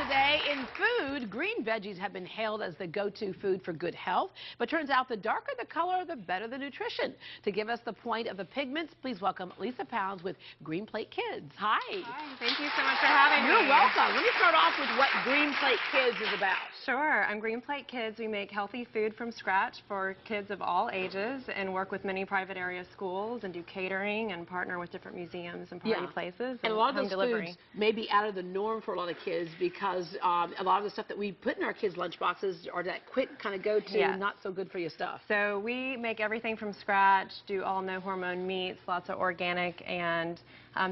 today in food, green veggies have been hailed as the go-to food for good health, but turns out the darker the color, the better the nutrition. To give us the point of the pigments, please welcome Lisa Pounds with Green Plate Kids. Hi. Hi, thank you so much for having me. You're welcome. Let me start off with what Green Plate Kids is about. Sure. On Green Plate Kids, we make healthy food from scratch for kids of all ages and work with many private area schools and do catering and partner with different museums and party places and a lot of home those delivery. foods may be out of the norm for a lot of kids because a lot of the stuff that we put in our kids' lunch boxes are that quick kind of go-to, not so good for you stuff. So we make everything from scratch, do all no-hormone meats, lots of organic, and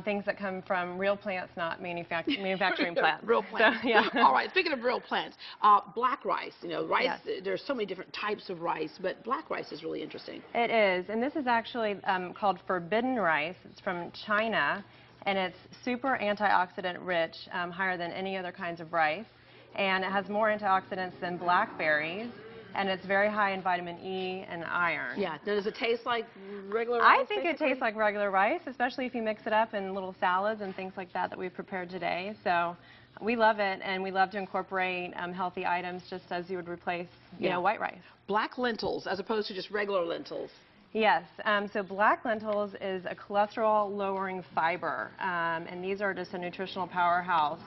things that come from real plants, not manufacturing plants. Real plants. So, yeah. All right, speaking of real plants, black rice, you know, rice, there's so many different types of rice, but black rice is really interesting. It is, and this is actually called forbidden rice. It's from China, and it's super antioxidant rich, higher than any other kinds of rice, and it has more antioxidants than blackberries. And it's very high in vitamin E and iron. Yeah. Now, does it taste like regular rice? I think it tastes like regular rice, especially if you mix it up in little salads and things like that we've prepared today. So we love it, and we love to incorporate healthy items just as you would replace, you know, white rice. Black lentils as opposed to just regular lentils. Yes, so black lentils is a cholesterol-lowering fiber, and these are just a nutritional powerhouse.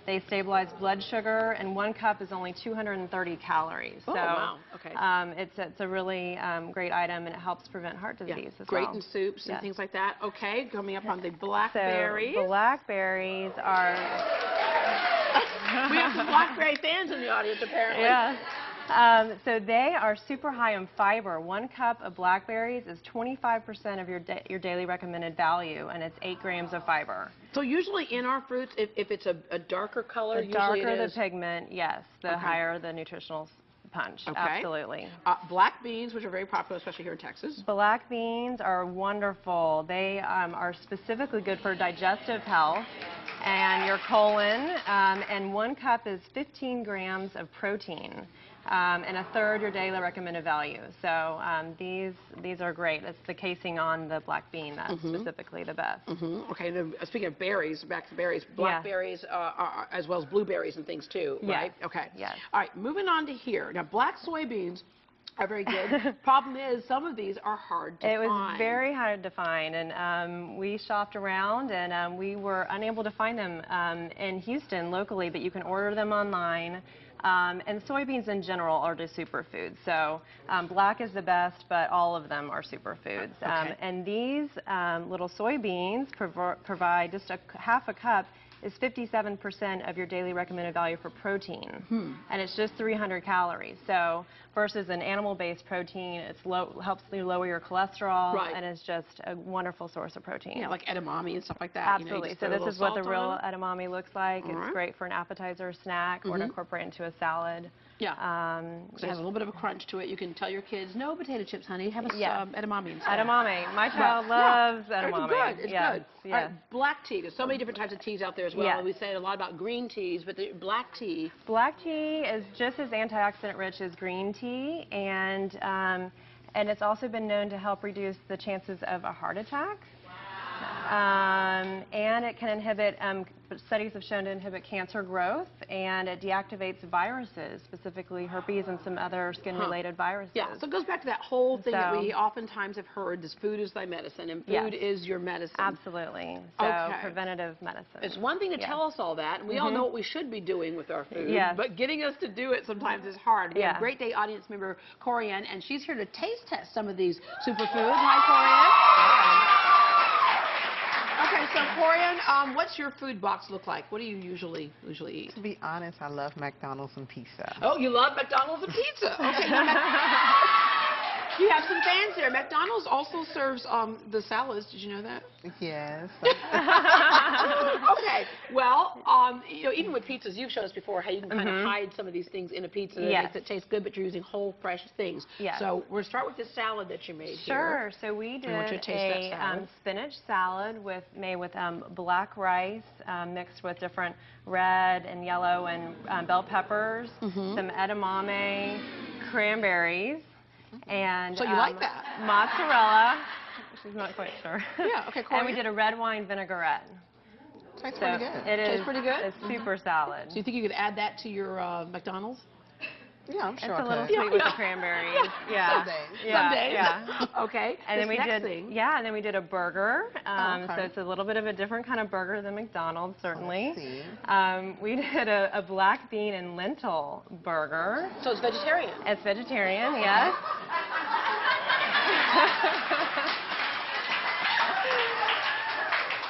They stabilize blood sugar, and 1 cup is only 230 calories. Oh, so, wow. Okay. It's a really great item, and it helps prevent heart disease as great well. in soups and things like that. Okay, coming up on the blackberries. So blackberries are... We have some blackberry fans in the audience, apparently. Yeah. So they are super high in fiber. 1 cup of blackberries is 25% of your daily recommended value, and it's 8 grams of fiber. So usually in our fruits, if it's a darker color, the darker the pigment, yes, the higher the nutritional punch. Okay. Absolutely. Black beans, which are very popular, especially here in Texas. Black beans are wonderful. They are specifically good for digestive health and your colon, and 1 cup is 15 grams of protein. And 1/3 your daily recommended value. So these are great. It's the casing on the black bean that's specifically the best. Okay, speaking of berries, back to berries, blackberries as well as blueberries and things too, right? Okay. Yes. All right, moving on to here. Now, black soybeans are very good. Problem is, some of these are hard to find. It was very hard to find, and we shopped around, and we were unable to find them in Houston locally, but you can order them online. And soybeans in general are just superfoods. So black is the best, but all of them are superfoods. And these little soybeans provide just half a cup is 57% of your daily recommended value for protein. And it's just 300 calories. So versus an animal-based protein, it's helps you lower your cholesterol, and it's just a wonderful source of protein. Yeah, like edamame and stuff like that. Absolutely. You know, so this is what the real edamame looks like. It's great for an appetizer, snack, or to incorporate into a salad. Yeah. So it has a little bit of a crunch to it. You can tell your kids, no potato chips, honey. Have a edamame instead. Edamame. My child loves edamame. It's good. It's good. All right, black tea. There's so many different types of teas out there as well. We say a lot about green teas, but the black tea. Black tea is just as antioxidant rich as green tea, and it's also been known to help reduce the chances of a heart attack. And it can inhibit, studies have shown to inhibit cancer growth, and it deactivates viruses, specifically herpes and some other skin-related viruses. Yeah, so it goes back to that whole thing that we oftentimes have heard, this food is thy medicine, and food is your medicine. Absolutely. So preventative medicine. It's one thing to tell us all that, and we all know what we should be doing with our food, but getting us to do it sometimes is hard. We have a Great Day audience member, Corianne, and she's here to taste test some of these superfoods. Hi, Corianne. Okay, so Corianne, what's your food box look like? What do you usually eat? To be honest, I love McDonald's and pizza. Oh, you love McDonald's and pizza. Okay. You have some fans there. McDonald's also serves the salads. Did you know that? Yes. Okay. Well, you know, even with pizzas, you've shown us before how you can kind of hide some of these things in a pizza that makes it taste good, but you're using whole, fresh things. So we'll start with this salad that you made here. Sure. So we did a spinach salad made with black rice mixed with different red and yellow and bell peppers, some edamame, cranberries. And so you like that? Mozzarella. She's not quite sure. Yeah, okay, And we did a red wine vinaigrette. Tastes pretty good. It is. Tastes pretty good? It's super salad. So you think you could add that to your McDonald's? Yeah, I'm sure It's a I little could. sweet with the cranberries. Yeah. Some days. Yeah. Someday. Yeah. Okay. And then This we next did, thing. and then we did a burger. Okay. So it's a little bit of a different kind of burger than McDonald's, certainly. Let's see. We did a black bean and lentil burger. So it's vegetarian. It's vegetarian, yes.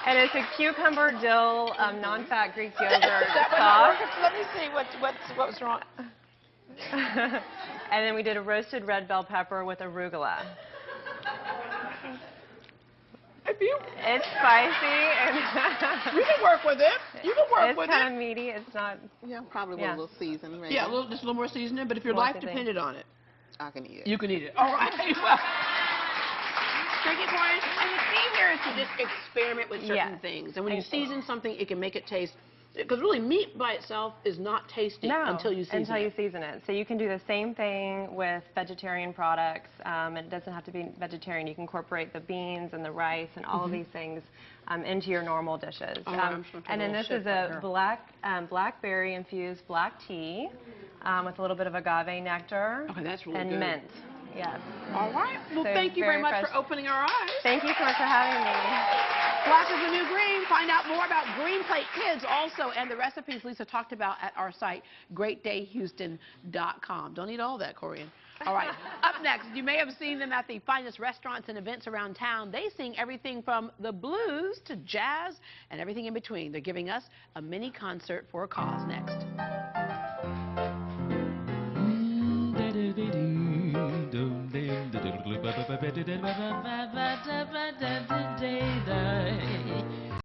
And it's a cucumber dill non-fat Greek yogurt sauce. Let me see what's wrong. And then we did a roasted red bell pepper with arugula. It's spicy and You can work with it. You can work with it's kind it. of meaty. It's not. Yeah, probably with a little seasoning. Maybe. Yeah, just a little more seasoning. But if your More life seasoning. depended on it, I can eat it. you can eat it. All right. Drink it, Corin. And the key here is to just experiment with certain things. And when you season something, it can make it taste. Because really, meat by itself is not tasty until you season it. you season it. So you can do the same thing with vegetarian products. It doesn't have to be vegetarian. You can incorporate the beans and the rice and all of these things into your normal dishes. And then this is a blackberry infused black tea with a little bit of agave nectar That's really and good. mint. Yes. All right. Well, So thank you very very much fresh. for opening our eyes. Thank you so much for having me. Black is the new green. Find out more about Green Plate Kids also and the recipes Lisa talked about at our site, greatdayhouston.com. Don't eat all that, Corian. All right. Up next, you may have seen them at the finest restaurants and events around town. They sing everything from the blues to jazz and everything in between. They're giving us a mini concert for a cause next. Do